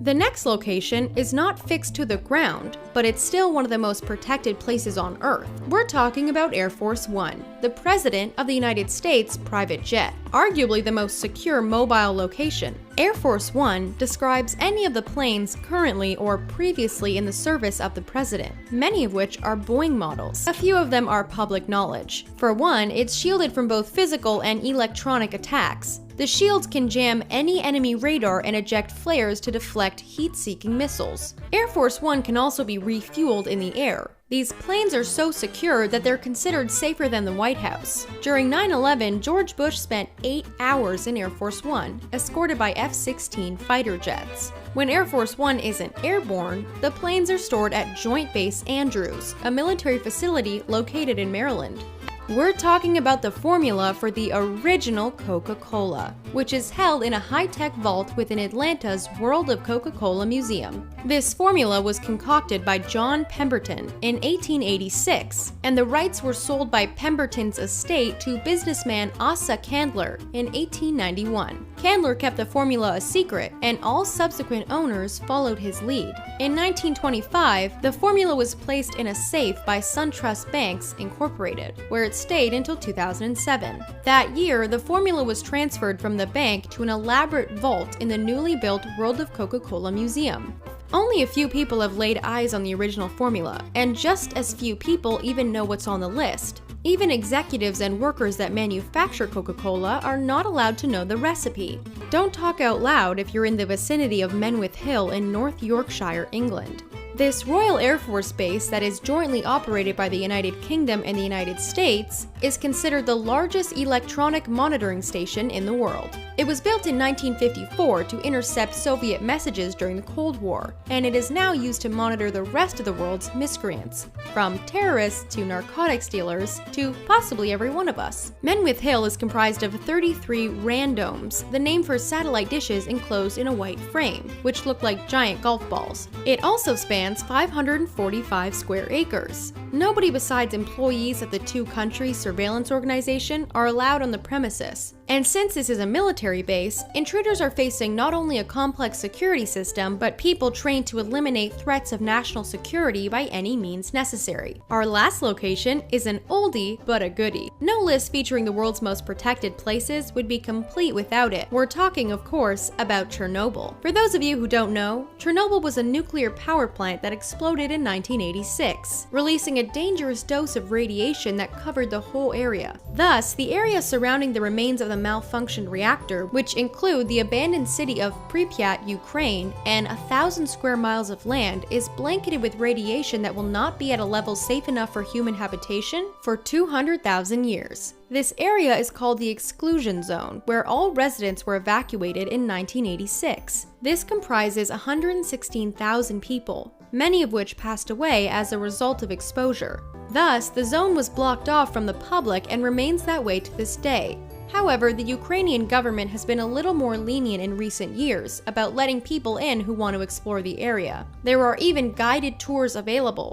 The next location is not fixed to the ground, but it's still one of the most protected places on Earth. We're talking about Air Force One, the President of the United States private jet, arguably the most secure mobile location. Air Force One describes any of the planes currently or previously in the service of the President, many of which are Boeing models. A few of them are public knowledge. For one, it's shielded from both physical and electronic attacks. The shields can jam any enemy radar and eject flares to deflect heat-seeking missiles. Air Force One can also be refueled in the air. These planes are so secure that they're considered safer than the White House. During 9/11, George Bush spent 8 hours in Air Force One, escorted by F-16 fighter jets. When Air Force One isn't airborne, the planes are stored at Joint Base Andrews, a military facility located in Maryland. We're talking about the formula for the original Coca-Cola, which is held in a high-tech vault within Atlanta's World of Coca-Cola Museum. This formula was concocted by John Pemberton in 1886, and the rights were sold by Pemberton's estate to businessman Asa Candler in 1891. Candler kept the formula a secret, and all subsequent owners followed his lead. In 1925, the formula was placed in a safe by SunTrust Banks, Incorporated, where it stayed until 2007. That year, the formula was transferred from the bank to an elaborate vault in the newly built World of Coca-Cola Museum. Only a few people have laid eyes on the original formula, and just as few people even know what's on the list. Even executives and workers that manufacture Coca-Cola are not allowed to know the recipe. Don't talk out loud if you're in the vicinity of Menwith Hill in North Yorkshire, England. This Royal Air Force Base that is jointly operated by the United Kingdom and the United States is considered the largest electronic monitoring station in the world. It was built in 1954 to intercept Soviet messages during the Cold War, and it is now used to monitor the rest of the world's miscreants, from terrorists to narcotics dealers to possibly every one of us. Menwith Hill is comprised of 33 randomes, the name for satellite dishes enclosed in a white frame, which look like giant golf balls. It also spans 545 square acres. Nobody besides employees of the two countries' surveillance organization are allowed on the premises. And since this is a military base, intruders are facing not only a complex security system, but people trained to eliminate threats of national security by any means necessary. Our last location is an oldie but a goodie. No list featuring the world's most protected places would be complete without it. We're talking, of course, about Chernobyl. For those of you who don't know, Chernobyl was a nuclear power plant that exploded in 1986, releasing a dangerous dose of radiation that covered the whole area. Thus, the area surrounding the remains of the malfunctioned reactor, which include the abandoned city of Pripyat, Ukraine, and 1,000 square miles of land, is blanketed with radiation that will not be at a level safe enough for human habitation for 200,000 years. This area is called the exclusion zone, where all residents were evacuated in 1986. This comprises 116,000 people, many of which passed away as a result of exposure. Thus, the zone was blocked off from the public and remains that way to this day. However, the Ukrainian government has been a little more lenient in recent years about letting people in who want to explore the area. There are even guided tours available.